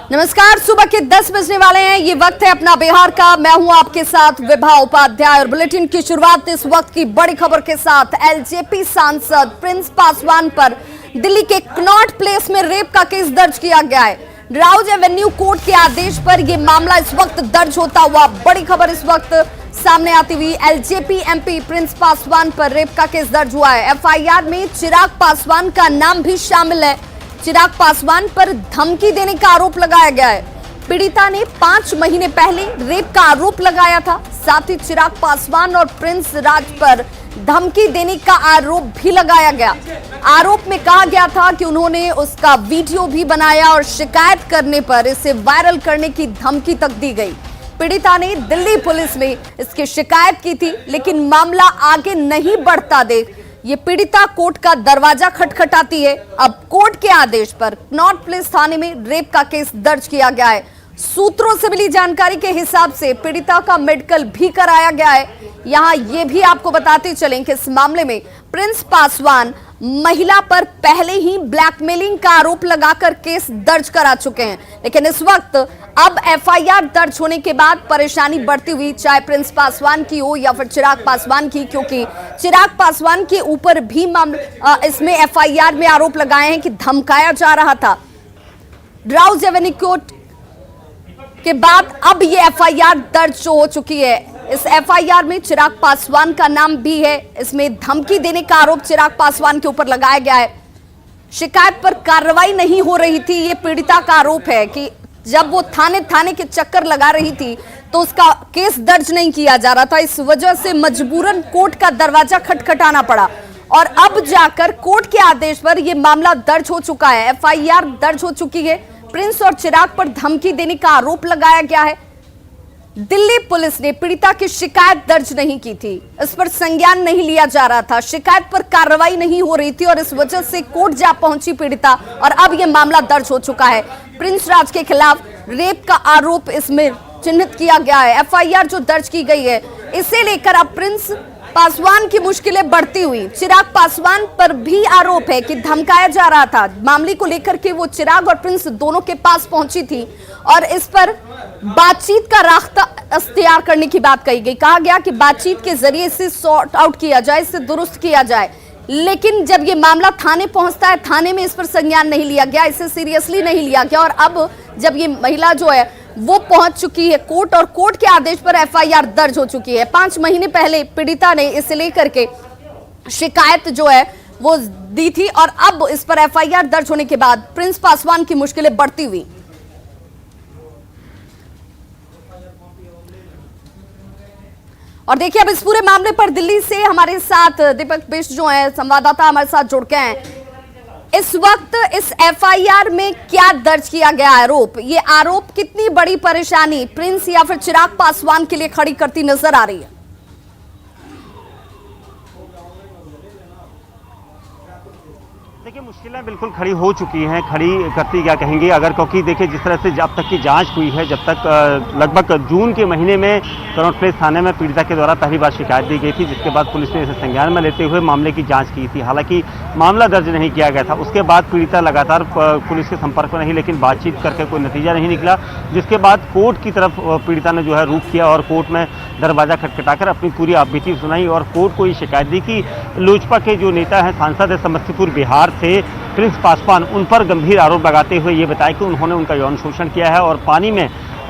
नमस्कार, सुबह के 10 बजने वाले हैं। ये वक्त है अपना बिहार का। मैं हूं आपके साथ विभा उपाध्याय और बुलेटिन की शुरुआत इस वक्त की बड़ी खबर के साथ। एलजेपी सांसद प्रिंस पासवान पर दिल्ली के कनॉट प्लेस में रेप का केस दर्ज किया गया है। राउज एवेन्यू कोर्ट के आदेश पर यह मामला इस वक्त दर्ज होता हुआ बड़ी खबर इस वक्त सामने आती हुई। एलजेपी एमपी प्रिंस पासवान पर रेप का केस दर्ज हुआ है। एफआईआर में चिराग पासवान का नाम भी शामिल है। चिराग पासवान पर धमकी देने का आरोप लगाया गया है। पीड़िता ने 5 महीने पहले रेप का आरोप लगाया था। साथ ही चिराग पासवान और प्रिंस राज पर धमकी देने का आरोप भी लगाया गया। आरोप में कहा गया था कि उन्होंने उसका वीडियो भी बनाया और शिकायत करने पर इसे वायरल करने की धमकी तक दी गई। पीड़िता ने दिल्ली पुलिस में इसकी शिकायत की थी, लेकिन मामला आगे नहीं बढ़ता देख ये पीड़िता कोर्ट का दरवाजा खटखटाती है। अब कोर्ट के आदेश पर कनॉट प्लेस थाने में रेप का केस दर्ज किया गया है। सूत्रों से मिली जानकारी के हिसाब से पीड़िता का मेडिकल भी कराया गया है। यहां ये भी आपको बताते चलें कि इस मामले में प्रिंस पासवान महिला पर पहले ही ब्लैकमेलिंग का आरोप लगाकर केस दर्ज करा चुके हैं, लेकिन इस वक्त अब एफआईआर दर्ज होने के बाद परेशानी बढ़ती हुई, चाहे प्रिंस पासवान की हो या फिर चिराग पासवान की, क्योंकि चिराग पासवान के ऊपर भी मामला इसमें एफआईआर में आरोप लगाए हैं कि धमकाया जा रहा था। राउज एवेन्यू कोर्ट के बाद अब ये एफआईआर दर्ज हो चुकी है। इस एफआईआर में चिराग पासवान का नाम भी है। इसमें धमकी देने का आरोप चिराग पासवान के ऊपर लगाया गया है। शिकायत पर कार्रवाई नहीं हो रही थी, ये पीड़िता का आरोप है कि जब वो थाने के चक्कर लगा रही थी तो उसका केस दर्ज नहीं किया जा रहा था। इस वजह से मजबूरन कोर्ट का दरवाजा खटखटाना पड़ा और अब जाकर कोर्ट के आदेश पर यह मामला दर्ज हो चुका है। एफआईआर दर्ज हो चुकी है। प्रिंस और चिराग पर धमकी देने का आरोप लगाया गया है। दिल्ली पुलिस ने पीड़िता की शिकायत दर्ज नहीं की थी, इस पर संज्ञान नहीं लिया जा रहा था, शिकायत पर कार्रवाई नहीं हो रही थी और इस वजह से कोर्ट जा पहुंची पीड़िता और अब यह मामला दर्ज हो चुका है। प्रिंस राज के खिलाफ रेप का आरोप इसमें चिन्हित किया गया है। एफआईआर जो दर्ज की गई है, इसे लेकर अब प्रिंस पासवान की मुश्किलें बढ़ती हुई। चिराग पासवान पर भी आरोप है कि धमकाया जा रहा था। मामले को लेकर के वो चिराग और प्रिंस दोनों के पास पहुंची थी और इस पर बातचीत का रास्ता अख्तियार करने की बात कही गई। कहा गया कि बातचीत के जरिए इसे सॉर्ट आउट किया जाए, इसे दुरुस्त किया जाए। लेकिन जब ये मामला थाने पहुंचता है, थाने में इस पर संज्ञान नहीं लिया गया, इसे सीरियसली नहीं लिया गया और अब जब ये महिला जो है वो पहुंच चुकी है कोर्ट और कोर्ट के आदेश पर एफआईआर दर्ज हो चुकी है। 5 महीने पहले पीड़िता ने इसे लेकर के शिकायत जो है वो दी थी और अब इस पर एफआईआर दर्ज होने के बाद प्रिंस पासवान की मुश्किलें बढ़ती हुई। और देखिए अब इस पूरे मामले पर दिल्ली से हमारे साथ दीपक बिष्ट जो है संवाददाता हमारे साथ जुड़ के हैं। इस वक्त इस एफआईआर में क्या दर्ज किया गया आरोप, ये आरोप कितनी बड़ी परेशानी प्रिंस या फिर चिराग पासवान के लिए खड़ी करती नजर आ रही है? देखिए मुश्किलें बिल्कुल खड़ी हो चुकी हैं, खड़ी करती क्या कहेंगे अगर, क्योंकि देखिए जिस तरह से जब तक की जांच हुई है, जब तक लगभग जून के महीने में कनॉट प्लेस थाने में पीड़िता के द्वारा पहली बार शिकायत दी गई थी, जिसके बाद पुलिस ने इसे संज्ञान में लेते हुए मामले की जांच की थी। हालांकि मामला दर्ज नहीं किया गया था। उसके बाद पीड़िता लगातार पुलिस के संपर्क में नहीं, लेकिन बातचीत करके कोई नतीजा नहीं निकला, जिसके बाद कोर्ट की तरफ पीड़िता ने जो है रुख किया और कोर्ट में दरवाजा खटखटाकर अपनी पूरी आपबीती सुनाई और कोर्ट को ये शिकायत दी कि लोजपा के जो नेता हैं, सांसद है समस्तीपुर बिहार से प्रिंस पासवान, उन पर गंभीर आरोप लगाते हुए ये बताया कि उन्होंने उनका यौन शोषण किया है और पानी में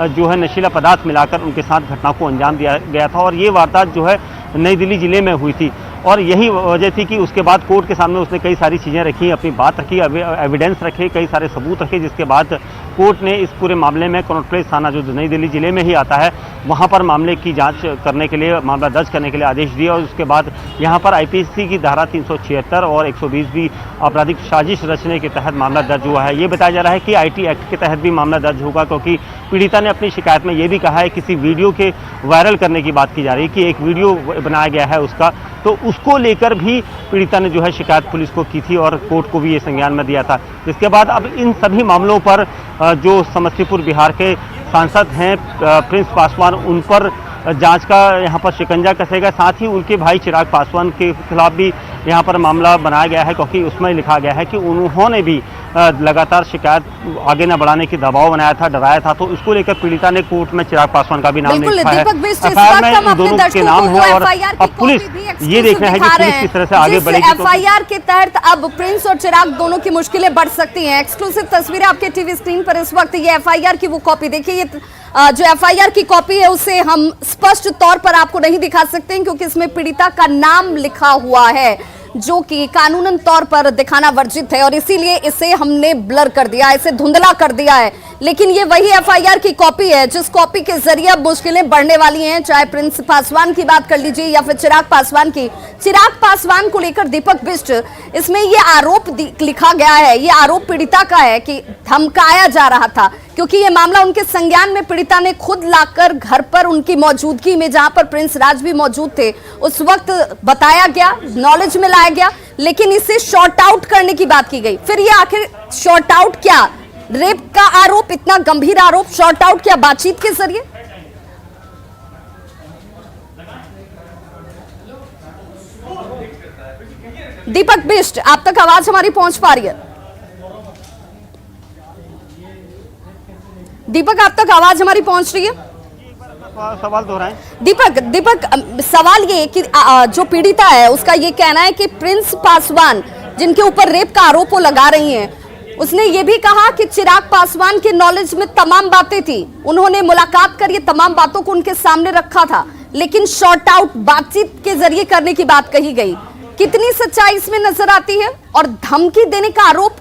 जो है नशीला पदार्थ मिलाकर उनके साथ घटना को अंजाम दिया गया था और ये वारदात जो है नई दिल्ली जिले में हुई थी और यही वजह थी कि उसके बाद कोर्ट के सामने उसने कई सारी चीज़ें रखी, अपनी बात रखी, एविडेंस रखे, कई सारे सबूत रखे, जिसके बाद कोर्ट ने इस पूरे मामले में कनॉट प्लेस थाना जो नई दिल्ली जिले में ही आता है वहां पर मामले की जांच करने के लिए, मामला दर्ज करने के लिए आदेश दिया और उसके बाद यहां पर आईपीसी की धारा 376 और 120 भी आपराधिक साजिश रचने के तहत मामला दर्ज हुआ है। ये बताया जा रहा है कि आईटी एक्ट के तहत भी मामला दर्ज होगा, क्योंकि पीड़िता ने अपनी शिकायत में ये भी कहा है किसी वीडियो के वायरल करने की बात की जा रही है कि एक वीडियो बनाया गया है उसका, तो उसको लेकर भी पीड़िता ने जो है शिकायत पुलिस को की थी और कोर्ट को भी ये संज्ञान में दिया था। जिसके बाद अब इन सभी मामलों पर जो समस्तीपुर बिहार के सांसद हैं प्रिंस पासवान, उन पर जांच का यहाँ पर शिकंजा कसेगा। साथ ही उनके भाई चिराग पासवान के खिलाफ भी यहाँ पर मामला बनाया गया है, क्योंकि उसमें लिखा गया है कि उन्होंने भी लगातार शिकायत आगे न बढ़ाने की दबाव बनाया था, डराया था, तो इसको लेकर पीड़िता ने कोर्ट में चिराग पासवान का भी नाम लिखा है। एफआईआर में इन दोनों के नाम है और अब पुलिस ये देखना है कि पुलिस किस तरह से आगे बढ़ेगी। एफआईआर के तहत अब प्रिंस और चिराग दोनों की मुश्किलें बढ़ सकती हैं। एक्सक्लूसिव तस्वीरें आपके टीवी स्क्रीन पर इस वक्त, ये एफआईआर की वो कॉपी देखिए। ये जो एफआईआर की कॉपी है उसे हम स्पष्ट तौर पर आपको नहीं दिखा सकते हैं क्योंकि इसमें पीड़िता का नाम लिखा हुआ है, जो कि कानूनन तौर पर दिखाना वर्जित है और इसीलिए इसे हमने ब्लर कर दिया, इसे धुंधला कर दिया है। लेकिन ये वही एफआईआर की कॉपी है जिस कॉपी के जरिए अब मुश्किलें बढ़ने वाली हैं, चाहे प्रिंस पासवान की बात कर लीजिए या फिर चिराग पासवान की। चिराग पासवान को लेकर दीपक बिष्ट, इसमें ये आरोप लिखा गया है, ये आरोप पीड़िता का है कि धमकाया जा रहा था, क्योंकि ये मामला उनके संज्ञान में पीड़िता ने खुद लाकर घर पर उनकी मौजूदगी में, जहां पर प्रिंस राज भी मौजूद थे, उस वक्त बताया गया, नॉलेज में लाया गया, लेकिन इसे शॉर्ट आउट करने की बात की गई। फिर ये आखिर शॉर्ट आउट क्या, रेप का आरोप, इतना गंभीर आरोप शॉर्ट आउट क्या बातचीत के जरिए? दीपक बिष्ट, आप तक आवाज हमारी पहुंच पा रही है? दीपक, आप तक आवाज हमारी पहुंच रही है? सवाल दोहराएं। दीपक, सवाल ये कि जो पीड़िता है उसका ये कहना है कि प्रिंस पासवान, जिनके ऊपर रेप का आरोप वो लगा रही हैं, उसने ये भी कहा कि चिराग पासवान के नॉलेज में तमाम बातें थी, उन्होंने मुलाकात कर ये तमाम बातों को उनके सामने रखा था, लेकिन शॉर्ट आउट बातचीत के जरिए करने की बात कही गई। कितनी सच्चाई इसमें नजर आती है? और धमकी देने का आरोप?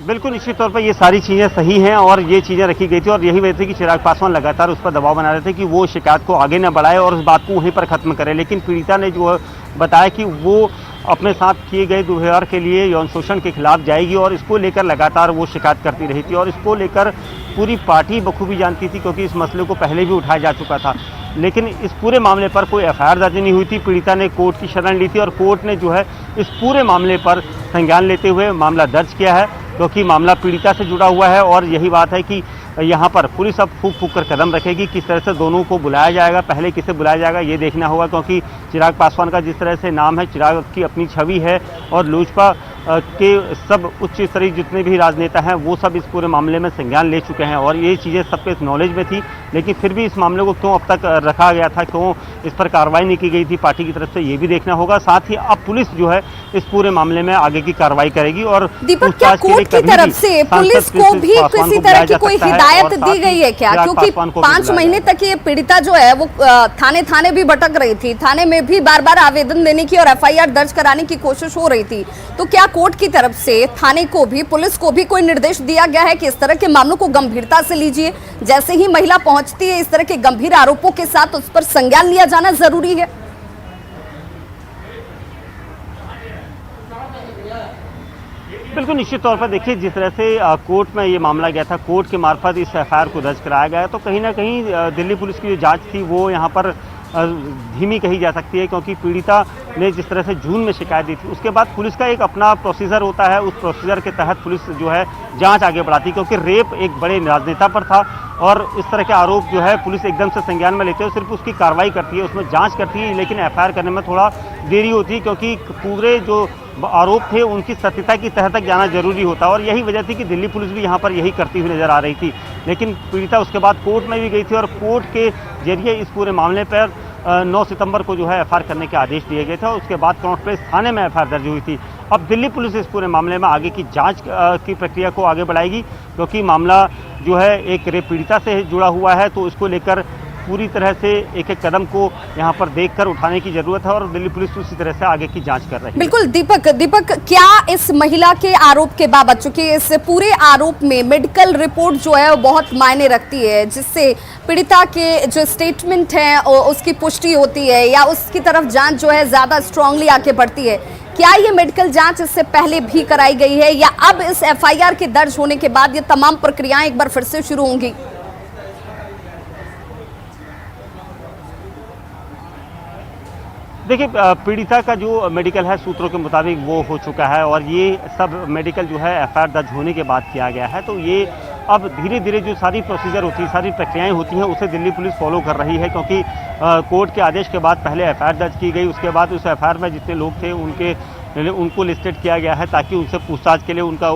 बिल्कुल निश्चित तौर पर ये सारी चीज़ें सही हैं और ये चीज़ें रखी गई थी और यही वजह थी कि चिराग पासवान लगातार उस पर दबाव बना रहे थे कि वो शिकायत को आगे न बढ़ाए और उस बात को वहीं पर ख़त्म करे। लेकिन पीड़िता ने जो बताया कि वो अपने साथ किए गए दुर्व्यवहार के लिए यौन शोषण के खिलाफ जाएगी और इसको लेकर लगातार वो शिकायत करती रही थी और इसको लेकर पूरी पार्टी बखूबी जानती थी, क्योंकि इस मसले को पहले भी उठाया जा चुका था। लेकिन इस पूरे मामले पर कोई एफआईआर दर्ज नहीं हुई थी। पीड़िता ने कोर्ट की शरण ली थी और कोर्ट ने जो है इस पूरे मामले पर संज्ञान लेते हुए मामला दर्ज किया है, क्योंकि मामला पीड़िता से जुड़ा हुआ है। और यही बात है कि यहाँ पर पुलिस अब फूंक फूंक कर कदम रखेगी, किस तरह से दोनों को बुलाया जाएगा, पहले किसे बुलाया जाएगा ये देखना होगा, क्योंकि चिराग पासवान का जिस तरह से नाम है, चिराग की अपनी छवि है और लोजपा के सब उच्च स्तरीय जितने भी राजनेता हैं वो सब इस पूरे मामले में संज्ञान ले चुके हैं और ये चीज़ें सबके इस नॉलेज में थी। लेकिन फिर भी इस मामले को क्यों अब तक रखा गया था, क्यों इस पर कार्रवाई नहीं की गई थी पार्टी की तरफ से, ये भी देखना होगा। साथ ही अब पुलिस जो है इस पूरे मामले में आगे की कार्रवाई करेगी। और दीपक, क्या कोर्ट की तरफ से पुलिस को भी किसी तरह की कोई हिदायत दी गई है क्या? क्योंकि 5 महीने तक ये पीड़िता जो है वो थाने थाने भी भटक रही थी, थाने में भी बार बार आवेदन देने की और एफआईआर दर्ज कराने की कोशिश हो रही थी, तो क्या कोर्ट की तरफ से थाने को भी, पुलिस को भी कोई निर्देश दिया गया है कि इस तरह के मामलों को गंभीरता से लीजिए, जैसे ही महिला पहुंचती है इस तरह के गंभीर आरोपों के साथ उस पर संज्ञान लिया जाना जरूरी है? बिल्कुल निश्चित तौर पर देखिए, जिस तरह से कोर्ट में ये मामला गया था, कोर्ट के मार्फत इस एफआईआर को दर्ज कराया गया, तो कहीं ना कहीं दिल्ली पुलिस की जो जांच थी वो यहाँ पर धीमी कही जा सकती है, क्योंकि पीड़िता ने जिस तरह से जून में शिकायत दी थी उसके बाद पुलिस का एक अपना प्रोसीजर होता है, उस प्रोसीजर के तहत पुलिस जो है जांच आगे बढ़ाती, क्योंकि रेप एक बड़े राजनेता पर था और इस तरह के आरोप जो है पुलिस एकदम से संज्ञान में लेते हुए सिर्फ उसकी कार्रवाई करती है, उसमें जांच करती है, लेकिन एफआईआर करने में थोड़ा देरी होती है, क्योंकि पूरे जो आरोप थे उनकी सत्यता की तह तक जाना जरूरी होता है। और यही वजह थी कि दिल्ली पुलिस भी यहाँ पर यही करती हुई नजर आ रही थी। लेकिन पीड़िता उसके बाद कोर्ट में भी गई थी और कोर्ट के जरिए इस पूरे मामले पर 9 सितंबर को जो है एफआईआर करने के आदेश दिए गए थे और उसके बाद कनॉट प्लेस थाने में एफआईआर दर्ज हुई थी। अब दिल्ली पुलिस इस पूरे मामले में आगे की जांच की प्रक्रिया को आगे बढ़ाएगी, क्योंकि मामला जो है एक रेप पीड़िता से जुड़ा हुआ है, तो इसको लेकर पूरी तरह से एक एक कदम को यहाँ पर देखकर उठाने की जरूरत है और दिल्ली पुलिस उसी तरह से आगे की जांच कर रही है। बिल्कुल दीपक, क्या इस महिला के आरोप के बाबत, चूंकि इस पूरे आरोप में मेडिकल रिपोर्ट जो है वो बहुत मायने रखती है, जिससे पीड़िता के जो स्टेटमेंट है उसकी पुष्टि होती है या उसकी तरफ जांच जो है ज्यादा स्ट्रांगली आगे बढ़ती है, क्या ये मेडिकल जांच इससे पहले भी कराई गई है या अब इस एफआईआर के दर्ज होने के बाद ये तमाम प्रक्रियाएं एक बार फिर से शुरू होंगी? देखिए, पीड़िता का जो मेडिकल है सूत्रों के मुताबिक वो हो चुका है और ये सब मेडिकल जो है एफआईआर दर्ज होने के बाद किया गया है, तो ये अब धीरे धीरे जो सारी प्रोसीजर होती है, सारी प्रक्रियाएं होती हैं, उसे दिल्ली पुलिस फॉलो कर रही है, क्योंकि कोर्ट के आदेश के बाद पहले एफआईआर दर्ज की गई, उसके बाद उस एफआईआर में जितने लोग थे उनको लिस्टेड किया गया है ताकि उनसे पूछताछ के लिए उनका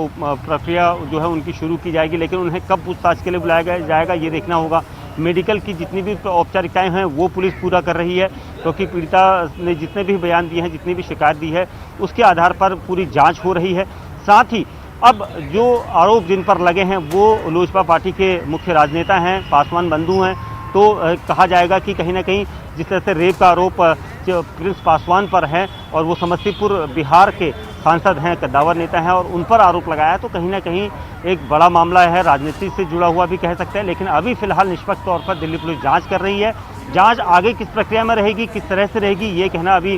प्रक्रिया जो है उनकी शुरू की जाएगी। लेकिन उन्हें कब पूछताछ के लिए बुलाया जाएगा ये देखना होगा। मेडिकल की जितनी भी औपचारिकताएं हैं वो पुलिस पूरा कर रही है, क्योंकि पीड़िता ने जितने भी बयान दिए हैं, जितनी भी शिकायत दी है, उसके आधार पर पूरी जांच हो रही है। साथ ही अब जो आरोप जिन पर लगे हैं वो लोजपा पार्टी के मुख्य राजनेता हैं, पासवान बंधु हैं, तो कहा जाएगा कि कहीं ना कहीं जिस तरह से रेप का आरोप प्रिंस पासवान पर है और वो समस्तीपुर बिहार के सांसद हैं, कद्दावर नेता हैं, और उन पर आरोप लगाया है, तो कहीं ना कहीं एक बड़ा मामला है, राजनीति से जुड़ा हुआ भी कह सकते हैं। लेकिन अभी फिलहाल निष्पक्ष तौर पर दिल्ली पुलिस जांच कर रही है। जांच आगे किस प्रक्रिया में रहेगी, किस तरह से रहेगी, ये कहना अभी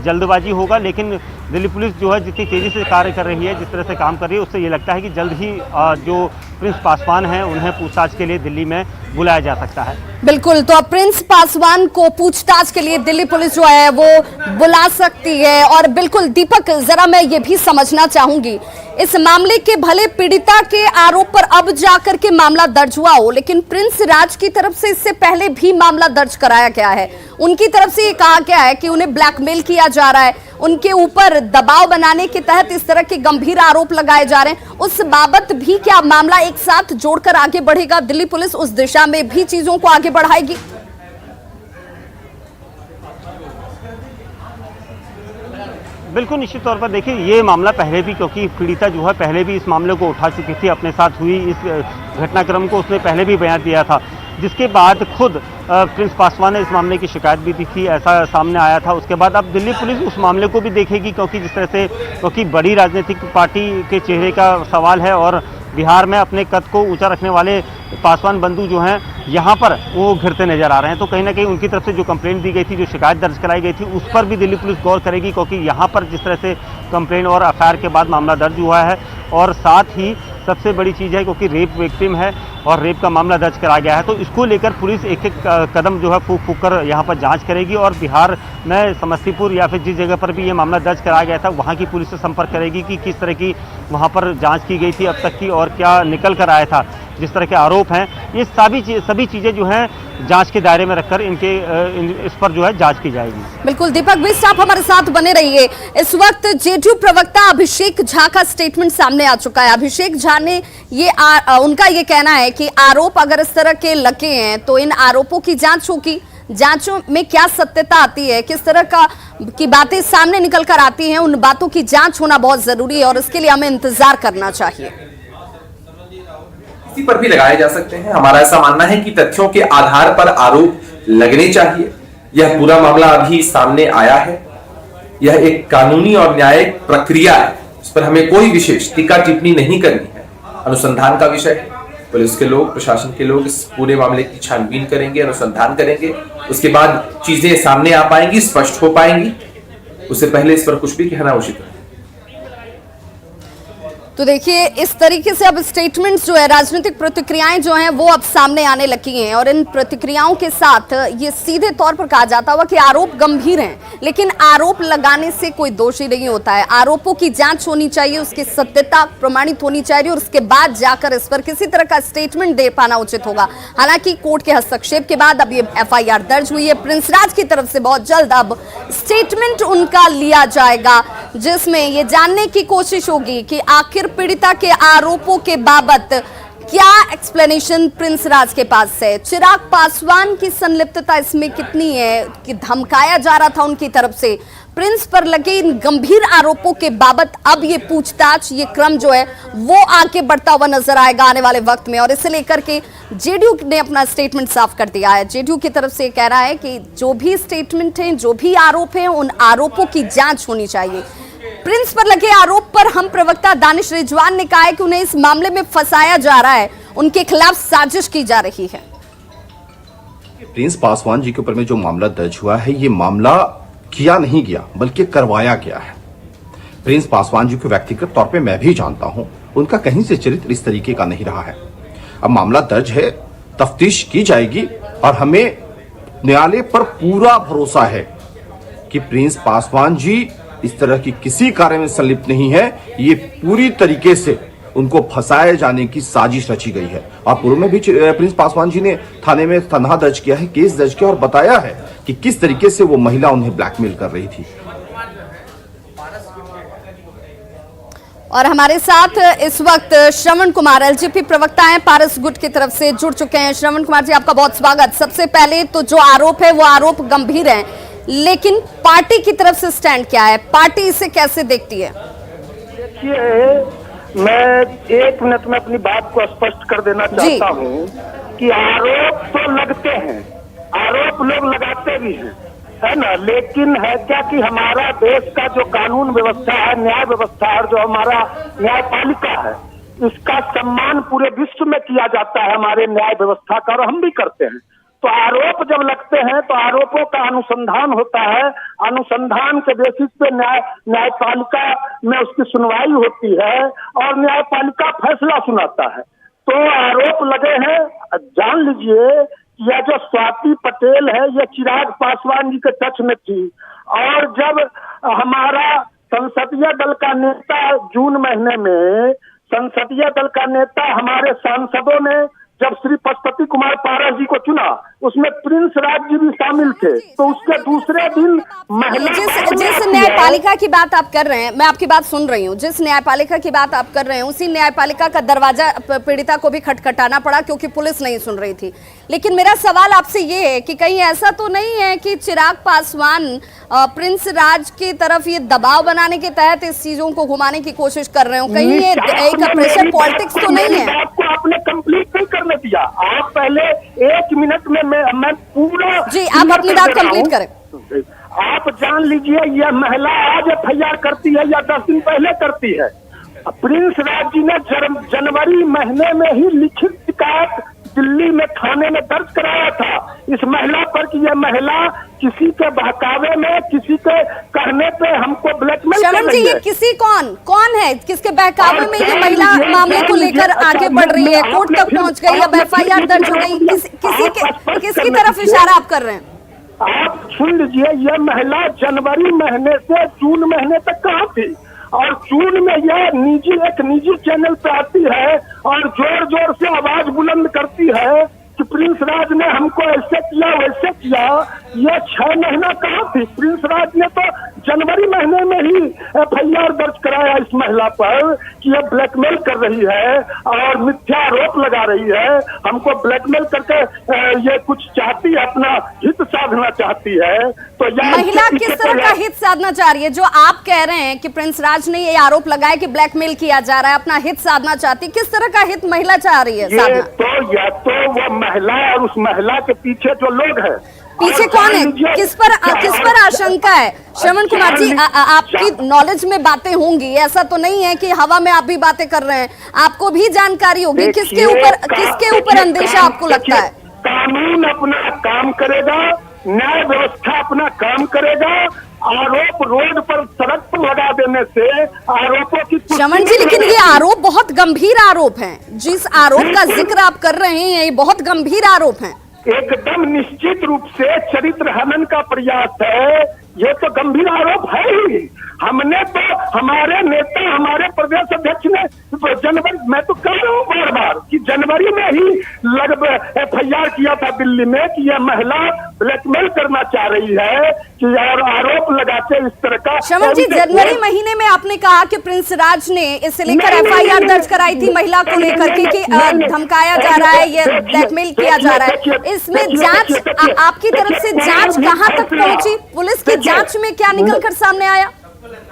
जल्दबाजी होगा। लेकिन दिल्ली पुलिस जो है जितनी तेज़ी से कार्य कर रही है, जिस तरह से काम कर रही है, उससे ये लगता है कि जल्द ही जो प्रिंस पासवान हैं उन्हें पूछताछ के लिए दिल्ली में बुलाया जा सकता है। बिल्कुल, तो अब प्रिंस पासवान को पूछताछ के लिए दिल्ली पुलिस जो है वो बुला सकती है। और बिल्कुल दीपक, जरा मैं ये भी समझना चाहूंगी, इस मामले के भले पीड़िता के आरोप पर अब जाकर के मामला दर्ज हुआ हो, लेकिन प्रिंस राज की तरफ से इससे पहले भी मामला दर्ज कराया गया है। उनकी तरफ से ये कहा गया है कि उन्हें ब्लैकमेल किया जा रहा है, उनके ऊपर दबाव बनाने के तहत इस तरह के गंभीर आरोप लगाए जा रहे हैं। उस बाबत भी क्या मामला एक साथ जोड़कर आगे बढ़ेगा? दिल्ली पुलिस उस दिशा में भी चीजों को आगे बढ़ाएगी? बिल्कुल, निश्चित तौर पर देखिए ये मामला पहले भी, क्योंकि पीड़िता जो है पहले भी इस मामले को उठा चुकी थी, अपने साथ हुई इस घटनाक्रम को उसने पहले भी बयान दिया था, जिसके बाद खुद प्रिंस पासवान ने इस मामले की शिकायत भी दी थी, ऐसा सामने आया था। उसके बाद अब दिल्ली पुलिस उस मामले को भी देखेगी, क्योंकि जिस तरह से क्योंकि बड़ी राजनीतिक पार्टी के चेहरे का सवाल है और बिहार में अपने कद को ऊंचा रखने वाले पासवान बंधु जो हैं यहाँ पर वो घिरते नजर आ रहे हैं। तो कहीं ना कहीं उनकी तरफ से जो कंप्लेंट दी गई थी, जो शिकायत दर्ज कराई गई थी, उस पर भी दिल्ली पुलिस गौर करेगी, क्योंकि यहाँ पर जिस तरह से कंप्लेंट और एफआईआर के बाद मामला दर्ज हुआ है, और साथ ही सबसे बड़ी चीज़ है क्योंकि रेप विक्टिम है और रेप का मामला दर्ज करा गया है, तो इसको लेकर पुलिस एक एक कदम जो है फूक कर यहाँ पर जांच करेगी। और बिहार में समस्तीपुर या फिर जिस जगह पर भी ये मामला दर्ज कराया गया था, वहाँ की पुलिस से संपर्क करेगी कि किस तरह की वहाँ पर जांच की गई थी अब तक की, और क्या निकल कर आया था, जिस तरह के आरोप हैं, ये सभी चीज़ें जो हैं जांच के दायरे में रखकर इस पर जो है जांच की जाएगी। बिल्कुल दीपक बिस्ट, आप हमारे साथ बने रहिए। इस वक्त जेडीयू प्रवक्ता अभिषेक झा का स्टेटमेंट सामने आ चुका है। अभिषेक झा ने उनका ये कहना है कि आरोप अगर इस तरह के लगे हैं तो इन आरोपों की जांच होगी। जांचों में क्या सत्यता आती है, किस तरह की बातें सामने निकल कर आती हैं, उन बातों की जांच होना बहुत जरूरी है और इसके लिए हमें इंतजार करना चाहिए। इसी पर भी लगाए जा सकते हैं। हमारा ऐसा मानना है कि तथ्यों के आधार पर आरोप लगने चाहिए। यह पूरा मामला अभी सामने आया है, यह एक कानूनी और न्यायिक प्रक्रिया है, इस पर हमें कोई विशेष टीका टिप्पणी नहीं करनी है। अनुसंधान का विषय है, पुलिस के लोग, प्रशासन के लोग इस पूरे मामले की छानबीन करेंगे, अनुसंधान करेंगे, उसके बाद चीजें सामने आ पाएंगी, स्पष्ट हो पाएंगी। उससे पहले इस पर कुछ भी कहना उचित है। तो देखिए इस तरीके से अब स्टेटमेंट्स जो है, राजनीतिक प्रतिक्रियाएं जो हैं वो अब सामने आने लगी हैं और इन प्रतिक्रियाओं के साथ ये सीधे तौर पर कहा जाता हुआ कि आरोप गंभीर हैं, लेकिन आरोप लगाने से कोई दोषी नहीं होता है। आरोपों की जांच होनी चाहिए, उसकी सत्यता प्रमाणित होनी चाहिए और उसके बाद जाकर इस पर किसी तरह का स्टेटमेंट दे पाना उचित होगा। हालांकि कोर्ट के हस्तक्षेप के बाद अब ये एफआईआर दर्ज हुई है प्रिंस राज की तरफ से। बहुत जल्द अब स्टेटमेंट उनका लिया जाएगा, जिसमें ये जानने की कोशिश होगी कि आखिर पीड़िता के आरोपों के बाबत क्या एक्सप्लेनेशन प्रिंस राज के पास है। चिराग पासवान की संलिप्तता इसमें कितनी है कि धमकाया जा रहा था उनकी तरफ से। प्रिंस पर लगे इन गंभीर आरोपों के बाबत अब ये पूछताछ, ये क्रम जो है वो आगे बढ़ता हुआ नजर आएगा आने वाले वक्त में। और इसे लेकर के जेडीयू ने अपना स्टेटमेंट साफ कर दिया है। जेडीयू की तरफ से कह रहा है कि जो भी स्टेटमेंट हैं, जो भी आरोप हैं, उन आरोपों की जांच होनी चाहिए। प्रिंस पर लगे आरोप पर हम प्रवक्ता दानिश रिजवान ने कहा है कि उन्हें इस मामले में फंसाया जा रहा है, उनके खिलाफ साजिश की जा रही है। प्रिंस पासवान जी के ऊपर में जो मामला दर्ज हुआ है, ये मामला किया नहीं गया बल्कि करवाया गया है। प्रिंस पासवान जी को व्यक्तिगत तौर पे मैं भी जानता हूं, उनका कहीं से चरित्र इस तरीके का नहीं रहा है। अब मामला दर्ज है, तफ्तीश की जाएगी और हमें न्यायालय पर पूरा भरोसा है कि प्रिंस पासवान जी इस तरह की किसी कार्य में संलिप्त नहीं है। ये पूरी तरीके से उनको फंसाए जाने की साजिश रची गई है। और पूर्व में भी प्रिंस पासवान जी ने थाने में तन्हा दर्ज किया है, केस दर्ज किया और बताया है कि किस तरीके से वो महिला उन्हें ब्लैकमेल कर रही थी। और हमारे साथ इस वक्त श्रवण कुमार एलजेपी प्रवक्ता हैं, पारस गुट की तरफ से जुड़ चुके हैं। श्रवण कुमार जी, आपका बहुत स्वागत। सबसे पहले तो जो आरोप है वो आरोप गंभीर है, लेकिन पार्टी की तरफ से स्टैंड क्या है, पार्टी इसे कैसे देखती है? देखिए, मैं 1 मिनट में अपनी बात को स्पष्ट कर देना चाहता हूँ कि आरोप तो लगते हैं, आरोप लोग लगाते भी हैं, है ना, लेकिन है क्या कि हमारा देश का जो कानून व्यवस्था है, न्याय व्यवस्था है, जो हमारा न्यायपालिका है, इसका सम्मान पूरे विश्व में किया जाता है हमारे न्याय व्यवस्था का, और हम भी करते हैं। तो आरोप जब लगते हैं तो आरोपों का अनुसंधान होता है, अनुसंधान के बेसिस पे न्यायपालिका में उसकी सुनवाई होती है और न्यायपालिका फैसला सुनाता है। तो आरोप लगे हैं, जान लीजिए यह जो स्वाति पटेल है ये चिराग पासवान जी के टच में थी, और जब हमारा संसदीय दल का नेता जून महीने में संसदीय दल का नेता हमारे सांसदों ने जब श्री पशुपति कुमार पारस जी को चुना, उसमें प्रिंस राज जी भी शामिल थे, तो उसके दूसरे दिन महिला जिस न्यायपालिका की बात आप कर रहे हैं, मैं आपकी बात सुन रही हूँ, जिस न्यायपालिका की बात आप कर रहे हैं उसी न्यायपालिका का दरवाजा पीड़िता को भी खटखटाना पड़ा क्योंकि पुलिस नहीं सुन रही थी। लेकिन मेरा सवाल आपसे ये है कि कहीं ऐसा तो नहीं है कि चिराग पासवान प्रिंस राज की तरफ ये दबाव बनाने के तहत इस चीजों को घुमाने की कोशिश कर रहे हो, कहीं ये एक प्रेशर पॉलिटिक्स तो नहीं है? आपको आपने कंप्लीट नहीं करने दिया, आप पहले 1 मिनट में मैं पूरा जी, आप अपनी बात कंप्लीट करें। आप जान लीजिए यह महिला आज FIR करती है या 10 दिन पहले करती है। प्रिंस राज जी ने जनवरी महीने में ही लिखित शिकायत दिल्ली में थाने में दर्ज कराया था इस महिला पर कि यह महिला किसी के बहकावे में, किसी के कहने पे हमको ब्लैकमेल कर रही है। ये किसी कौन है, किसके बहकावे में ये महिला मामले को लेकर आगे बढ़ रही है, कोर्ट तक पहुंच गई, अब FIR दर्ज हो गई, किसकी तरफ इशारा आप कर रहे हैं? आप सुन लीजिए, यह महिला जनवरी महीने से जून महीने तक कहाँ थी, और जून में यह एक निजी चैनल पे आती है और जोर जोर से आवाज बुलंद करती है कि प्रिंस राज ने हमको ऐसे किया वैसे किया। यह 6 महीना कहाँ थी? प्रिंस राज ने तो जनवरी महीने में ही FIR दर्ज कराया इस महिला पर कि यह ब्लैकमेल कर रही है और मिथ्या आरोप लगा रही है, हमको ब्लैकमेल करके ये कुछ चाहती है, अपना हित साधना चाहती है। तो महिला किस तरह का हित साधना चाह रही है? जो आप कह रहे हैं कि प्रिंस राज ने ये आरोप लगाया कि ब्लैकमेल किया जा रहा है, अपना हित साधना चाहती, किस तरह का हित महिला चाह रही है साधना? तो वो महिला और उस महिला के पीछे जो लोग हैं, पीछे कौन है, किस पर आशंका है? श्रवण कुमार जी, आपकी नॉलेज में बातें होंगी, ऐसा तो नहीं है कि हवा में आप भी बातें कर रहे हैं, आपको भी जानकारी होगी, किसके ऊपर अंदेशा आपको लगता है? कानून अपना काम करेगा, न्याय व्यवस्था अपना काम करेगा, आरोप रोड पर सड़क पर लगा देने से आरोपों की श्रवण जी, लेकिन ये आरोप बहुत गंभीर आरोप हैं, जिस आरोप का जिक्र आप कर रहे हैं ये बहुत गंभीर आरोप हैं। एकदम निश्चित रूप से चरित्र हनन का प्रयास है, ये तो गंभीर आरोप है ही। हमने तो, हमारे नेता, हमारे प्रदेश अध्यक्ष ने जनवरी, मैं तो कह रहा हूँ बार बार कि जनवरी में ही लगभग FIR किया था दिल्ली में कि यह महिला ब्लैकमेल करना चाह रही है कि और आरोप लगाते इस तरह का। श्रवण जी, जनवरी महीने में आपने कहा कि प्रिंस राज ने इसे लेकर FIR दर्ज कराई थी महिला को लेकर कि धमकाया जा रहा है, ये ब्लैकमेल किया जा रहा है। इसमें जांच, आपकी तरफ से जांच कहाँ तक पहुंची? पुलिस की जांच में क्या निकलकर सामने आया?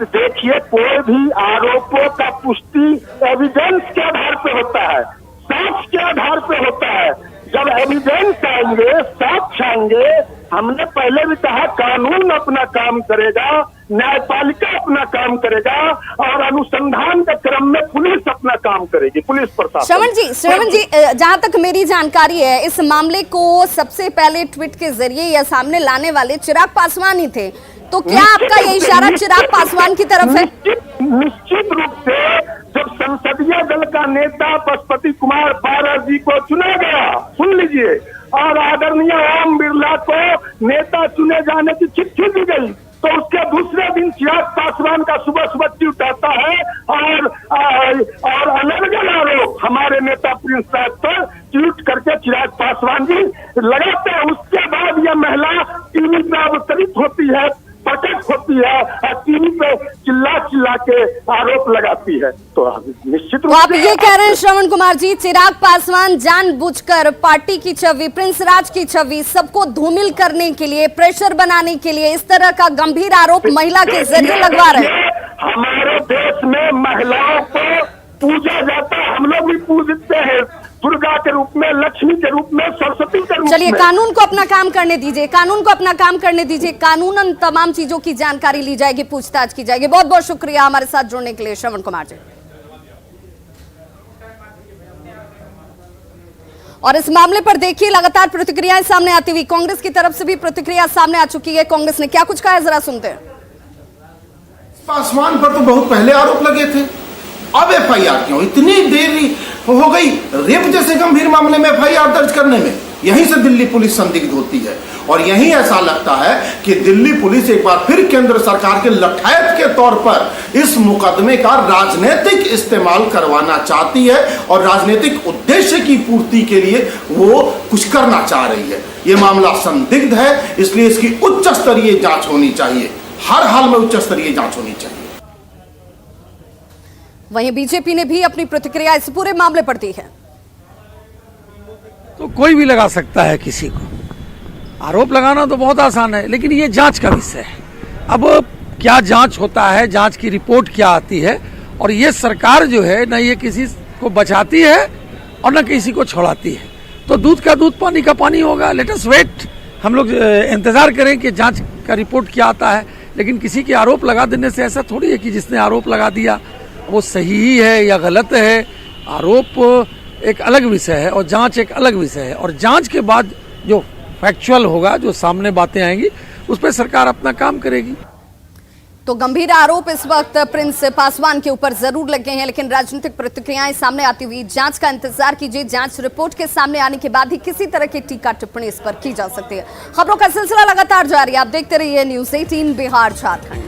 देखिए, कोई भी आरोपों का पुष्टि एविडेंस के आधार पे होता है, साक्ष्य के आधार पे होता है। जब एविडेंस आएंगे, साक्ष्य आएंगे, हमने पहले भी कहा कानून अपना काम करेगा, न्यायपालिका अपना काम करेगा और अनुसंधान के क्रम में पुलिस अपना काम करेगी, पुलिस प्रशासन। श्रवण जी, जहां तक मेरी जानकारी है, इस मामले को सबसे पहले ट्वीट के जरिए या सामने लाने वाले चिराग पासवान ही थे, तो क्या आपका ये इशारा चिराग पासवान की तरफ है? निश्चित रूप से जब संसदीय दल का नेता पशुपति कुमार पारस जी को चुना गया, सुन लीजिए, और आदरणीय ओम बिरला को नेता चुने जाने की चिट्ठी दी गई, तो उसके दूसरे दिन चिराग पासवान का सुबह सुबह ट्वीट आता है और अनर्गल आरोप हमारे नेता प्रिंस राज पर ट्वीट करके चिराग पासवान जी लगाते हैं। उसके बाद यह महिला टीवी पे अवतरित होती है, प्रकट होती है और टीवी पे चिल्ला के आरोप लगाती है। तो निश्चित रूप तो आप से ये कह रहे हैं श्रवण कुमार जी, चिराग पासवान जानबूझकर पार्टी की छवि, प्रिंस राज की छवि, सबको धूमिल करने के लिए, प्रेशर बनाने के लिए इस तरह का गंभीर आरोप महिला के जरिए लगवा रहे हैं। हमारे देश में महिलाओं को पूजा जाता है, हम लोग भी पूजते हैं, दुर्गा के रूप में, लक्ष्मी के रूप में, सरस्वती के रूप में। चलिए कानून को अपना काम करने दीजिए, कानून को अपना काम करने दीजिए, कानूनन तमाम चीजों की जानकारी ली जाएगी, पूछताछ की जाएगी। बहुत बहुत शुक्रिया हमारे साथ जुड़ने के लिए श्रवण कुमार जी। और इस मामले पर देखिए लगातार प्रतिक्रियाएं सामने आती हुई, कांग्रेस की तरफ से भी प्रतिक्रिया सामने आ चुकी है। कांग्रेस ने क्या कुछ कहा है, जरा सुनते हैं। पासवान पर तो बहुत पहले आरोप लगे थे, अब एफआईआर क्यों? इतनी देरी हो गई रेप जैसे गंभीर मामले में एफआईआर दर्ज करने में। यहीं से दिल्ली पुलिस संदिग्ध होती है और यहीं ऐसा लगता है कि दिल्ली पुलिस एक बार फिर केंद्र सरकार के लठायत के तौर पर इस मुकदमे का राजनीतिक इस्तेमाल करवाना चाहती है और राजनीतिक उद्देश्य की पूर्ति के लिए वो कुछ करना चाह रही है। ये मामला संदिग्ध है, इसलिए इसकी उच्च स्तरीय जांच होनी चाहिए, हर हाल में उच्च स्तरीय जांच होनी चाहिए। वहीं बीजेपी ने भी अपनी प्रतिक्रिया इस पूरे मामले पर दी है। तो कोई भी लगा सकता है किसी को, आरोप लगाना तो बहुत आसान है, लेकिन ये जांच का विषय है। अब क्या जांच होता है, जांच की रिपोर्ट क्या आती है, और ये सरकार जो है न ये किसी को बचाती है और न किसी को छोड़ाती है। तो दूध का दूध पानी का पानी होगा। लेट अस वेट, हम लोग इंतजार करें कि जांच का रिपोर्ट क्या आता है। लेकिन किसी के आरोप लगा देने से ऐसा थोड़ी है कि जिसने आरोप लगा दिया वो सही है या गलत है। आरोप एक अलग विषय है और जांच एक अलग विषय है, और जांच के बाद जो फैक्चुअल होगा, जो सामने बातें आएंगी, उस पर सरकार अपना काम करेगी। तो गंभीर आरोप इस वक्त प्रिंस पासवान के ऊपर जरूर लगे हैं, लेकिन राजनीतिक प्रतिक्रियाएं सामने आती हुई, जांच का इंतजार कीजिए। जांच रिपोर्ट के सामने आने के बाद ही किसी तरह की टीका टिप्पणी इस पर की जा सकती है। खबरों का सिलसिला लगातार जारी है, आप देखते रहिए न्यूज़ 18 बिहार झारखंड।